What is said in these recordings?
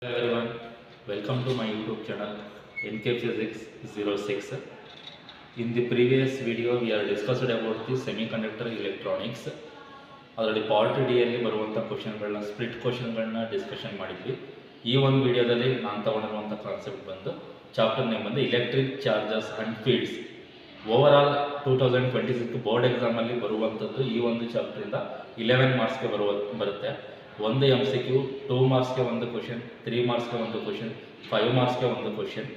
Hello everyone, welcome to my YouTube channel NK Physics 06. In the previous video we are discussed about the semiconductor electronics. ಅದರಲ್ಲಿ part D ಅಲ್ಲಿ ಬರುವಂಥ ಕ್ವಶನ್ಗಳನ್ನ split ಕ್ವಶನ್ಗಳನ್ನ discussion ಮಾಡಿದ್ವಿ. ಈ ಒಂದು ವಿಡಿಯೋದಲ್ಲಿ ನಾನು ತಗೊಂಡಿರುವಂಥ ಕಾನ್ಸೆಪ್ಟ್ ಬಂದು ಚಾಪ್ಟರ್ ನೇಮ್ ಬಂದು electric charges and fields. Overall 2026 board ಎಕ್ಸಾಮಲ್ಲಿ ಬರುವಂಥದ್ದು ಈ ಒಂದು ಚಾಪ್ಟರಿಂದ 11 ಮಾರ್ಕ್ಸ್ಗೆ ಬರುತ್ತೆ. ಒಂದು MCQ, 2 ಮಾರ್ಕ್ಸ್ಗೆ ಒಂದು ಕ್ವಶನ್, 3 ಮಾರ್ಕ್ಸ್ಗೆ ಒಂದು ಕ್ವಶನ್, 5 ಮಾರ್ಕ್ಸ್ಗೆ ಒಂದು ಕ್ವಶನ್.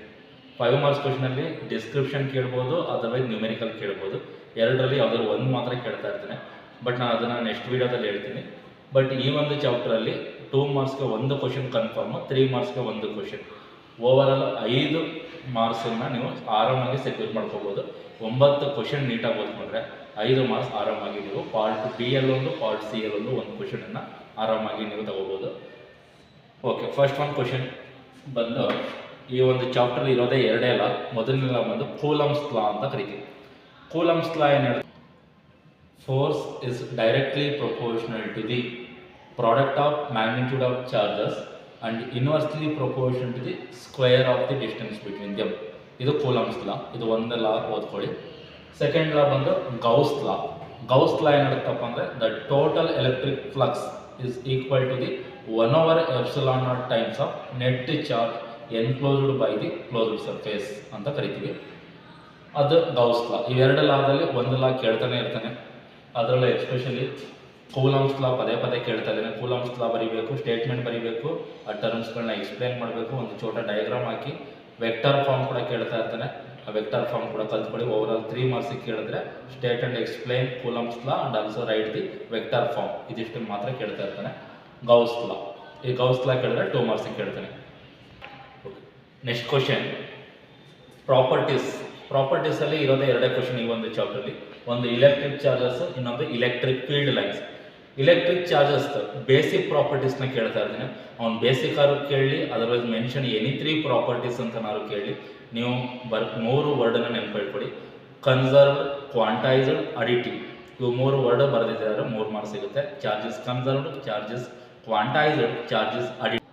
5 ಮಾರ್ಕ್ಸ್ ಕ್ವಶನಲ್ಲಿ ಡಿಸ್ಕ್ರಿಪ್ಷನ್ ಕೇಳ್ಬೋದು, ಅದರ್ವೈಸ್ ನ್ಯೂಮೆರಿಕಲ್ ಕೇಳ್ಬೋದು. ಎರಡರಲ್ಲಿ ಯಾವ್ದಾದ್ರು ಒಂದು ಮಾತ್ರ ಕೇಳ್ತಾ ಇರ್ತೇನೆ, ಬಟ್ ನಾನು ಅದನ್ನು ನೆಕ್ಸ್ಟ್ ವೀಡಿಯೋದಲ್ಲಿ ಹೇಳ್ತೀನಿ. ಬಟ್ ಈ ಒಂದು ಚಾಪ್ಟರಲ್ಲಿ 2 ಮಾರ್ಕ್ಸ್ಗೆ ಒಂದು ಕ್ವಶನ್ ಕನ್ಫರ್ಮು, 3 ಮಾರ್ಕ್ಸ್ಗೆ ಒಂದು ಕ್ವಶನ್. ಓವರಾಲ್ 5 ಮಾರ್ಕ್ಸನ್ನು ನೀವು ಆರಾಮಾಗಿ ಸೆಕ್ಯೂರ್ ಮಾಡ್ಕೋಬೋದು. 9 ಕ್ವಶನ್ ನೀಟಾಗಿ ಓದ್ಕೊಂಡ್ರೆ 5 ಮಾರ್ಕ್ಸ್ ಆರಾಮಾಗಿ ನೀವು ಪಾರ್ಟ್ ಬಿ ಯಲ್ಲೊಂದು, ಪಾರ್ಟ್ ಸಿ ಯಲ್ಲೊಂದು ಒಂದು ಕ್ವಶನನ್ನು ಆರಾಮಾಗಿ ನೀವು ತಗೋಬೋದು. ಓಕೆ, ಫಸ್ಟ್ ಒಂದು ಕ್ವಶನ್ ಬಂದು ಈ ಒಂದು ಚಾಪ್ಟರ್ ಇರೋದೇ ಎರಡೇ ಅಲ್ಲ. ಮೊದಲನೇ ಬಂದು ಕೂಲಮ್ಸ್ ಲಾ ಅಂತ ಕರಿತೀವಿ. ಕೂಲಮ್ಸ್ ಲಾ ಏನು ಹೇಳುತ್ತೆ? Force is directly proportional to the product of magnitude of charges and inversely proportional to the square of the distance between them. ಇದು ಕೂಲಮ್ಸ್ ಲಾ. ಇದು ಒಂದು ಲಾ ಓದ್ಕೊಳ್ಳಿ. ಸೆಕೆಂಡ್ ಲಾ ಬಂದು ಗೌಸ್ ಲಾ. ಗೌಸ್ ಲಾ ಏನು ಹೇಳುತ್ತಪ್ಪ ಅಂದರೆ the total electric flux is equal to the 1/epsilon naught times of net charge enclosed by the closed surface ಅಂತ ಕರಿತೀವಿ. ಅದು ಗೌಸ್ ಲಾ. ಇವೆರಡು ಲಾದಲ್ಲಿ ಒಂದು ಲಾ ಕೇಳ್ತಾನೆ ಇರ್ತಾನೆ. ಅದರಲ್ಲೂ ಎಸ್ಪೆಷಲಿ ಕೂಲಮ್ಸ್ ಲಾ ಪದೇ ಪದೇ ಕೇಳ್ತಾ ಇದ್ದಾನೆ. ಕೂಲಮ್ಸ್ ಲಾ ಬರೀಬೇಕು, ಸ್ಟೇಟ್ಮೆಂಟ್ ಬರೀಬೇಕು, ಆ ಟರ್ಮ್ಸ್ಗಳನ್ನ ಎಕ್ಸ್ಪ್ಲೇನ್ ಮಾಡಬೇಕು, ಒಂದು ಚೋಟ ಡಯಾಗ್ರಾಮ್ ಹಾಕಿ ವೆಕ್ಟರ್ ಫಾರ್ಮ್ ಕೂಡ ಕೇಳ್ತಾ ಇರ್ತಾನೆ. ಆ ವೆಕ್ಟರ್ ಫಾರ್ಮ್ ಕೂಡ ಕಲ್ತ್ಕೊಳ್ಳಿ. ಓವರಾಲ್ 3 ಮಾರ್ಕ್ಸಿಗೆ ಕೇಳಿದ್ರೆ state and explain Coulomb's law and also write the vector form, ಇದಿಷ್ಟು ಮಾತ್ರ ಕೇಳ್ತಾ ಇರ್ತಾನೆ. ಗೌಸ್ ಲಾ, ಈ ಗೌಸ್ ಲಾ ಕೇಳಿದ್ರೆ 2 ಮಾರ್ಕ್ಸಿಗೆ ಕೇಳ್ತಾನೆ. Okay, next question properties. ಪ್ರಾಪರ್ಟೀಸಲ್ಲಿ ಇರೋದೇ ಎರಡೇ ಕ್ವಶನ್ ಈ ಒಂದು ಚಾಪ್ಟರ್ಲಿ. ಒಂದು ಇಲೆಕ್ಟ್ರಿಕ್ ಚಾರ್ಜಸ್, ಇನ್ನೊಂದು electric field lines. Electric charges basic ಪ್ರಾಪರ್ಟೀಸ್ನ ಕೇಳ್ತಾ ಇರ್ತೀನಿ. ಅವ್ನು ಬೇಸಿಕ್ ಆರು ಕೇಳಿ, ಅದರ್ವೈಸ್ ಮೆನ್ಷನ್ ಎನಿ 3 ಪ್ರಾಪರ್ಟೀಸ್ ಅಂತ ನಾನು ಕೇಳಿ ನೀವು 3 ವರ್ಡನ್ನು ನೆನಪಿಟ್ಕೊಡಿ. Conserved, ಕ್ವಾಂಟೈಸ್ಡ್, additive. ಇವು 3 ವರ್ಡ್ ಬರೆದಿದ್ದಾರೆ, 3 ಮಾರ್ಕ್ಸ್ ಸಿಗುತ್ತೆ. Charges conserved, charges quantized, charges additive.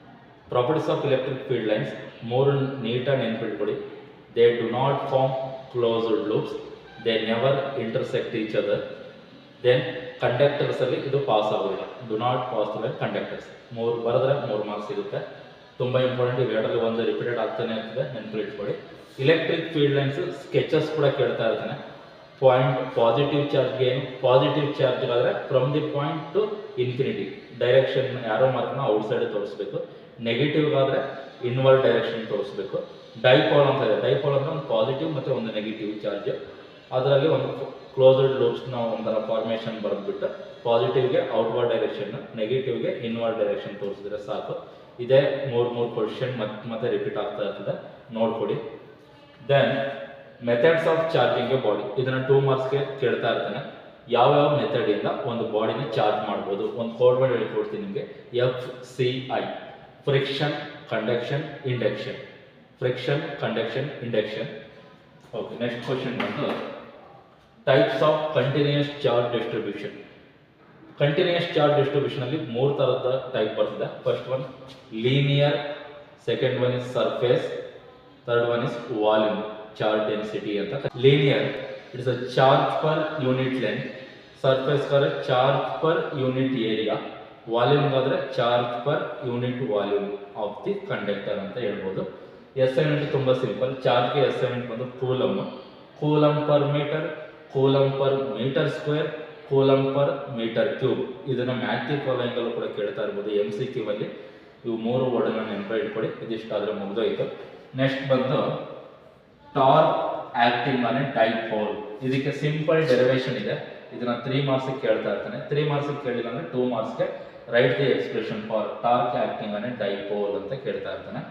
Properties of electric field lines 3 ನೀಟಾಗಿ ನೆನಪಿಟ್ಕೊಡಿ. They do not form closed loops, they never intersect each other. Then ಕಂಡಕ್ಟರ್ಸಲ್ಲಿ ಇದು ಪಾಸ್ ಆಗೋದಿಲ್ಲ, do not pass the conductors. 3 ಬರೆದ್ರೆ 3 marks ಸಿಗುತ್ತೆ. ತುಂಬ important. ಇವೆರಡರಲ್ಲಿ ಒಂದು repeated ಆಗ್ತಾನೆ ಇರ್ತದೆ, ನೆನಪಿಟ್ಕೊಳ್ಳಿ. ಇಲೆಕ್ಟ್ರಿಕ್ ಫೀಲ್ಡ್ ಲೈನ್ಸ್ ಸ್ಕೆಚಸ್ ಕೂಡ ಕೇಳ್ತಾ ಇರ್ತಾನೆ. ಪಾಯಿಂಟ್ ಪಾಸಿಟಿವ್ ಚಾರ್ಜ್ಗೆ ಏನು, ಪಾಸಿಟಿವ್ ಚಾರ್ಜ್ ಆದರೆ from the point to infinity direction ಯಾರೋ ಮಾರ್ಕ್ನ ಔಟ್ ಸೈಡ್ ತೋರಿಸ್ಬೇಕು. ನೆಗೆಟಿವ್ ಆದರೆ ಇನ್ವರ್ಡ್ ಡೈರೆಕ್ಷನ್ ತೋರಿಸ್ಬೇಕು. ಡೈಪೋಲ್ ಅಂತ ಇದೆ. ಡೈಪೋಲ್ ಅಂದರೆ ಒಂದು ಪಾಸಿಟಿವ್ ಮತ್ತು ಒಂದು ನೆಗೆಟಿವ್ ಚಾರ್ಜ್. ಅದರಲ್ಲಿ ಒಂದು ಕ್ಲೋಸ್ಡ್ ಲೂಪ್ಸ್ನ ಒಂಥರ ಫಾರ್ಮೇಷನ್ ಬರೆದ್ಬಿಟ್ಟು ಪಾಸಿಟಿವ್ಗೆ ಔಟ್ವರ್ಡ್ ಡೈರೆಕ್ಷನ್, ನೆಗೆಟಿವ್ಗೆ ಇನ್ವರ್ಡ್ ಡೈರೆಕ್ಷನ್ ತೋರಿಸಿದ್ರೆ ಸಾಕು. ಇದೇ 3 ಕ್ವಶನ್ ಮತ್ತೆ ರಿಪೀಟ್ ಆಗ್ತಾ ಇರ್ತದೆ, ನೋಡ್ಕೊಡಿ. Then methods of charging a body. ಇದನ್ನು 2 ಮಾರ್ಕ್ಸ್ಗೆ ಕೇಳ್ತಾ ಇರ್ತಾನೆ. ಯಾವ್ಯಾವ ಮೆಥಡಿಂದ ಒಂದು ಬಾಡಿನ ಚಾರ್ಜ್ ಮಾಡ್ಬೋದು, ಒಂದು ಕೋಡ್ ವರ್ಡ್ ಹೇಳ್ಕೊಡ್ತೀನಿ ನಿಮಗೆ. FCI: friction, conduction, induction. Friction, conduction, induction. Okay, next question ಬಂದು types of continuous charge distribution. Continuous charge distribution ಅಲ್ಲಿ 3 ಥರದ ಟೈಪ್ ಬರ್ತದೆ. First one linear, second one is surface, third one is volume charge density ಅಂತ. Linear it's a charge per unit length, surface ಗಾದ್ರೆ charge per unit area, volume ಗಾದ್ರೆ charge per unit volume of the conductor ಅಂತ ಹೇಳ್ಬೋದು. Assignment ತುಂಬ simple. ಚಾರ್ಜ್ಗೆ assignment ಬಂದು coulomb, coulomb per metre, coulomb per metre square, coulomb per metre cube. ಇದನ್ನು ಮ್ಯಾಥ್ಯೂ ಫಾಲೋಯಿಂಗಲ್ಲೂ ಕೂಡ ಕೇಳ್ತಾ ಇರ್ಬೋದು MCQ ಅಲ್ಲಿ. ಇವು 3 ವರ್ಡನ್ನು ನೆನಪಿಟ್ಕೊಳ್ಳಿ. ಇದಿಷ್ಟಾದರೆ ಮುಗಿದೋಯ್ತು. ನೆಕ್ಸ್ಟ್ ಬಂದು torque acting on a dipole. ಇದಕ್ಕೆ ಸಿಂಪಲ್ ಡೆರಿವೇಶನ್ ಇದೆ. ಇದನ್ನ 3 ಮಾರ್ಕ್ಸಿಗೆ ಕೇಳ್ತಾ ಇರ್ತಾನೆ. 3 ಮಾರ್ಕ್ಸಿಗೆ ಕೇಳಿಲ್ಲ ಅಂದರೆ 2 ಮಾರ್ಕ್ಸ್ಗೆ write the expression for torque acting on a dipole ಅಂತ ಕೇಳ್ತಾ ಇರ್ತಾನೆ.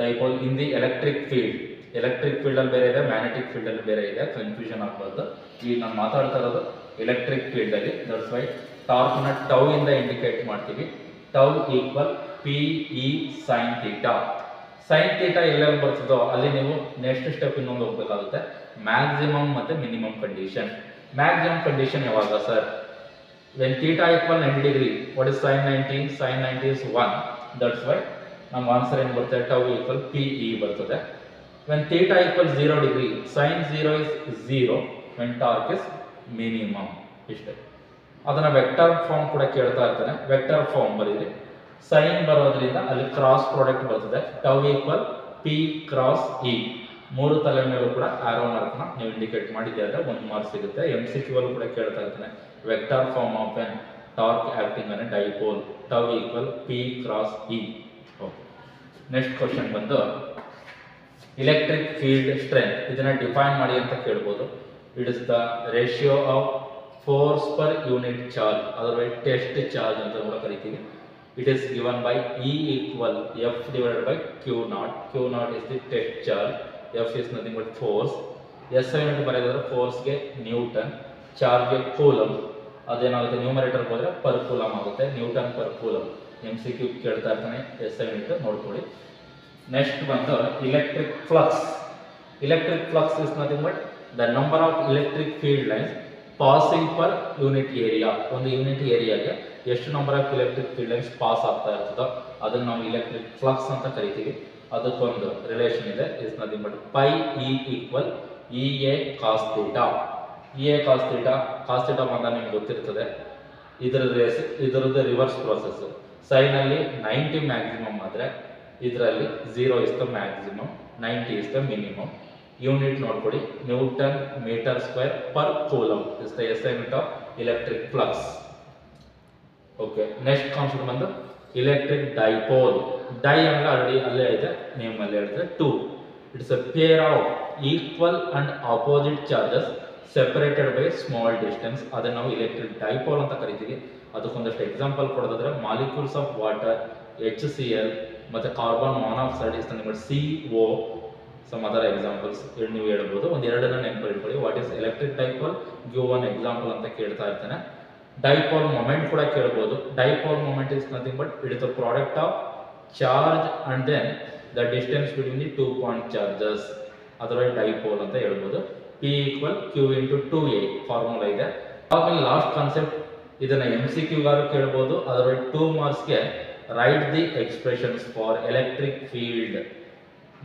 Dipole in the electric field. Electric ಫೀಲ್ಡಲ್ಲಿ ಬೇರೆ ಇದೆ, ಮ್ಯಾಗ್ನೆಟಿಕ್ ಫೀಲ್ಡಲ್ಲಿ ಬೇರೆ ಇದೆ, ಕನ್ಫ್ಯೂಷನ್ ಆಗಬಾರ್ದು. ಈಗ ನಾನು ಮಾತಾಡ್ತಾ ಇರೋದು ಎಲೆಕ್ಟ್ರಿಕ್ ಫೀಲ್ಡಲ್ಲಿ. ದಟ್ಸ್ ವೈ ಟಾರ್ಕ್ನ ಟೌ ಇಂದ ಇಂಡಿಕೇಟ್ ಮಾಡ್ತೀವಿ. Tau equal PE sin theta. Sine theta ಎಲ್ಲೆಲ್ಲಿ ಬರ್ತದೋ ಅಲ್ಲಿ ನೀವು ನೆಕ್ಸ್ಟ್ ಸ್ಟೆಪ್ ಇನ್ನೊಂದು ಹೋಗ್ಬೇಕಾಗುತ್ತೆ, ಮ್ಯಾಕ್ಸಿಮಮ್ ಮತ್ತು ಮಿನಿಮಮ್ ಕಂಡೀಷನ್. ಮ್ಯಾಕ್ಸಿಮಮ್ ಕಂಡೀಷನ್ ಯಾವಾಗ sir? When theta equal 90 degree, what is sin 90? sin 90 is 1. That's why ನಮ್ಮ ಆನ್ಸರ್ ಏನು ಬರ್ತದೆ, ಟೌ ಈಕ್ವಲ್ ಪಿ ಇ ಬರ್ತದೆ. When theta equal 0 degree sign 0 is 0 when torque is minimum. ಇಷ್ಟೇ. ಅದನ್ನು vector form ಕೂಡ ಕೇಳ್ತಾ ಇರ್ತಾನೆ. ವೆಕ್ಟರ್ ಫಾರ್ಮ್ ಬರೀರಿ. ಸೈನ್ ಬರೋದ್ರಿಂದ ಅಲ್ಲಿ ಕ್ರಾಸ್ ಪ್ರಾಡಕ್ಟ್ ಬರ್ತದೆ. Tau equal P cross E. ಮೂರು ತಲೆ ಮೇಲೂ ಕೂಡ ಆರೋ ಮಾರ್ಕ್ನ ನೀವು ಇಂಡಿಕೇಟ್ ಮಾಡಿದ್ದೆ ಆದರೆ 1 ಮಾರ್ಕ್ ಸಿಗುತ್ತೆ. MCQ ಅಲ್ಲೂ ಕೂಡ ಕೇಳ್ತಾ ಇರ್ತಾನೆ. Vector form of an torque acting on a dipole tau equal P cross E. Okay. Next question ಬಂದು ಇಲೆಕ್ಟ್ರಿಕ್ ಫೀಲ್ಡ್ ಸ್ಟ್ರೆಂತ್. ಇದನ್ನ ಡಿಫೈನ್ ಮಾಡಿ ಅಂತ ಕೇಳ್ಬೋದು. It is the ratio of force per unit charge, otherwise test charge ಅಂತ ಕೂಡ ಕರಿತೀವಿ. It is given by E equal F divided by Q naught. Q naught is the test charge. F is nothing but force. SI unit ಬರೆದರೆ force ಗೆ Newton, charge ಗೆ coulomb. ಅದೇನಾಗುತ್ತೆ numerator ಹೋದರೆ per coulomb ಆಗುತ್ತೆ. Newton per coulomb. MCQ ಕೇಳ್ತಾ ಇರ್ತಾನೆ. SI unit ನೋಡ್ಕೊಳ್ಳಿ. Next ಬಂದು electric flux. Electric flux is nothing but the number of electric field lines passing per unit area. ಒಂದು ಯೂನಿಟ್ ಏರಿಯಾಗೆ ಎಷ್ಟು number of electric field lines pass ಆಗ್ತಾ ಇರ್ತದೋ ಅದನ್ನು ನಾವು ಇಲೆಕ್ಟ್ರಿಕ್ ಫ್ಲಕ್ಸ್ ಅಂತ ಕರಿತೀವಿ. ಅದಕ್ಕೊಂದು ರಿಲೇಷನ್ ಇದೆ. Is nothing but phi E equal E A cos theta. E A cos theta, cos theta ಅಂತ ನಿಮ್ಗೆ ಗೊತ್ತಿರ್ತದೆ. ಇದರದ್ದು ರಿವರ್ಸ್ ಪ್ರೋಸೆಸ್. ಸೈನಲ್ಲಿ 90 ಮ್ಯಾಕ್ಸಿಮಮ್ ಆದರೆ ಇದರಲ್ಲಿ 0 is the maximum, 90 is the minimum. Unit ನೋಡ್ಕೊಡಿ, newton metre square per coulomb is the SI unit of electric flux. Okay. Next concept ಬಂದು electric dipole. Di ಅಂದ್ರೆ already ಅಲ್ಲೇ ಇದೆ, ನೇಮ್ ಅಲ್ಲಿ ಹೇಳಿದ್ರೆ 2. It's a pair of equal and opposite charges separated by small distance. ಅದನ್ನು ನಾವು electric dipole ಅಂತ ಕರಿತೀವಿ. ಅದಕ್ಕೊಂದಷ್ಟು ಎಕ್ಸಾಂಪಲ್ ಕೊಡೋದಾದ್ರೆ ಮಾಲಿಕ್ಯೂಲ್ಸ್ ಆಫ್ ವಾಟರ್ HCl ಮತ್ತು carbon monoxide is nothing but CO. Some other examples ನೀವು ಹೇಳ್ಬೋದು. ಒಂದು ಎರಡನ್ನ ನೆನಪು ಇಟ್ಕೊಳ್ಳಿ. What is electric dipole, give one example ಅಂತ ಕೇಳ್ತಾ ಇರ್ತಾನೆ. ಡೈಪೋಲ್ ಮೊಮೆಂಟ್ ಕೂಡ ಕೇಳ್ಬೋದು. Dipole moment is nothing but it is the product of charge and then the distance between the 2 point charges. ಅದರಲ್ಲಿ ಡೈಪೋಲ್ ಅಂತ ಹೇಳ್ಬೋದು. P equal Q into 2A formula ಇದೆ. ಆಮೇಲೆ ಲಾಸ್ಟ್ ಕಾನ್ಸೆಪ್ಟ್, ಇದನ್ನ MCQ ಗಾರು ಕೇಳ್ಬೋದು. ಅದರಲ್ಲಿ 2 ಮಾರ್ಕ್ಸ್ಗೆ write the expressions for electric field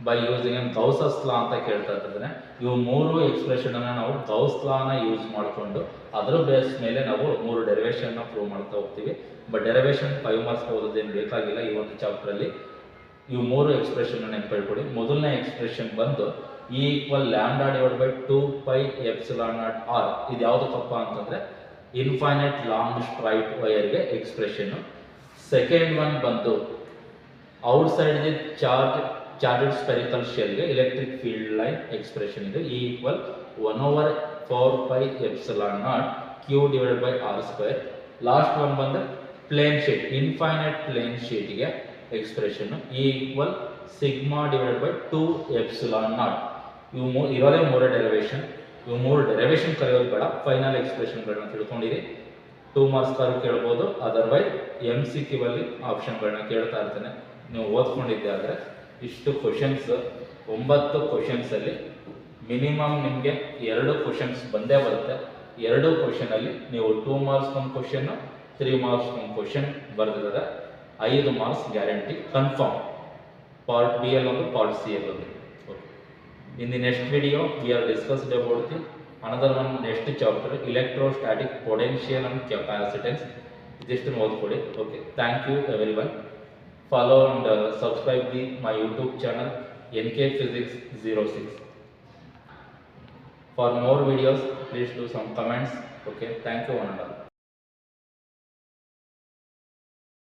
by using an Gauss's law ಅಂತ ಕೇಳ್ತಾ ಇರ್ತಾರೆ. ಇವು 3 ಎಕ್ಸ್ಪ್ರೆಷನ್ ಅನ್ನ ನಾವು ಗೌಸ್ ಲಾನ ಯೂಸ್ ಮಾಡಿಕೊಂಡು ಅದರ ಬೇಸ್ ಮೇಲೆ ನಾವು 3 ಡೆರಿವೇಶನ್ ಪ್ರೂವ್ ಮಾಡ್ತಾ ಹೋಗ್ತೀವಿ. ಬಟ್ ಡೆರಿವೇಶನ್ 5 ಮಾರ್ಕ್ಸ್ ಓದೋದೇನು ಬೇಕಾಗಿಲ್ಲ ಈ ಒಂದು ಚಾಪ್ಟರ್ ಅಲ್ಲಿ. ಇವು 3 ಎಕ್ಸ್ಪ್ರೆಷನ್ ನೆನಪಿಟ್ಕೊಳ್ಳಿ. ಮೊದಲನೇ ಎಕ್ಸ್ಪ್ರೆಷನ್ ಬಂದು E equal lambda divide by 2 pi epsilon naught R. ಇದು ಯಾವುದಕ್ಕಪ್ಪ ಅಂತಂದ್ರೆ ಇನ್ಫೈನೈಟ್ ಲಾಂಗ್ ಸ್ಟ್ರೈಟ್ ವೈರ್ಗೆ ಎಕ್ಸ್ಪ್ರೆಷನ್. ಸೆಕೆಂಡ್ ಒನ್ ಬಂದು ಔಟ್ಸೈಡ್ ದಿ ಚಾರ್ಜೆಡ್ ಸ್ಪೆರಿಕಲ್ ಶೆಲ್ಗೆ ಎಲೆಕ್ಟ್ರಿಕ್ ಫೀಲ್ಡ್ ಲೈನ್ ಎಕ್ಸ್ಪ್ರೆಷನ್ ಇದೆ. E equal 1/4 pi epsilon naught Q divide by R square. Last one ಬಂದ್ರೆ plane sheet, infinite plane ಶೀಟ್ಗೆ expression E equal sigma divide by 2 epsilon naught. ಇವು ಇರೋದೇ 3 derivation. ಇವು 3 derivation ಕಲಿಯೋದು ಬೇಡ, final ಎಕ್ಸ್ಪ್ರೆಷನ್ಗಳನ್ನ ತಿಳ್ಕೊಂಡಿರಿ. 2 marks car ಕೇಳ್ಬೋದು. Otherwise MCQ ಅಲ್ಲಿ ಆಪ್ಷನ್ಗಳನ್ನ ಕೇಳ್ತಾ ಇರ್ತೇನೆ. ನೀವು ಓದ್ಕೊಂಡಿದ್ದೆ ಆದರೆ ಇಷ್ಟು ಕ್ವಶನ್ಸ್ 9 ಕ್ವಶನ್ಸ್ ಅಲ್ಲಿ ಮಿನಿಮಮ್ ನಿಮಗೆ 2 ಕ್ವಶನ್ಸ್ ಬಂದೇ ಬರುತ್ತೆ. 2 ಕ್ವಶನ್ ಅಲ್ಲಿ ನೀವು 2 ಮಾರ್ಕ್ಸ್ ಒಂದು ಕ್ವಶನ್, 3 ಮಾರ್ಕ್ಸ್ ಒಂದು ಕ್ವಶನ್ ಬರೆದಿದ್ದಾರೆ. 5 marks guarantee confirm. Part B ಅಲ್ಲೊಂದು, ಪಾರ್ಟ್ C ಅಲ್ಲೊಂದು. In the next video we are discussed about the another one next chapter, electrostatic potential and capacitance. Just ಓದ್ಕೊಳ್ಳಿ. Okay, thank you everyone. Follow and subscribe my YouTube channel NK Physics 06. For more videos please do some comments. Okay, thank you one and all.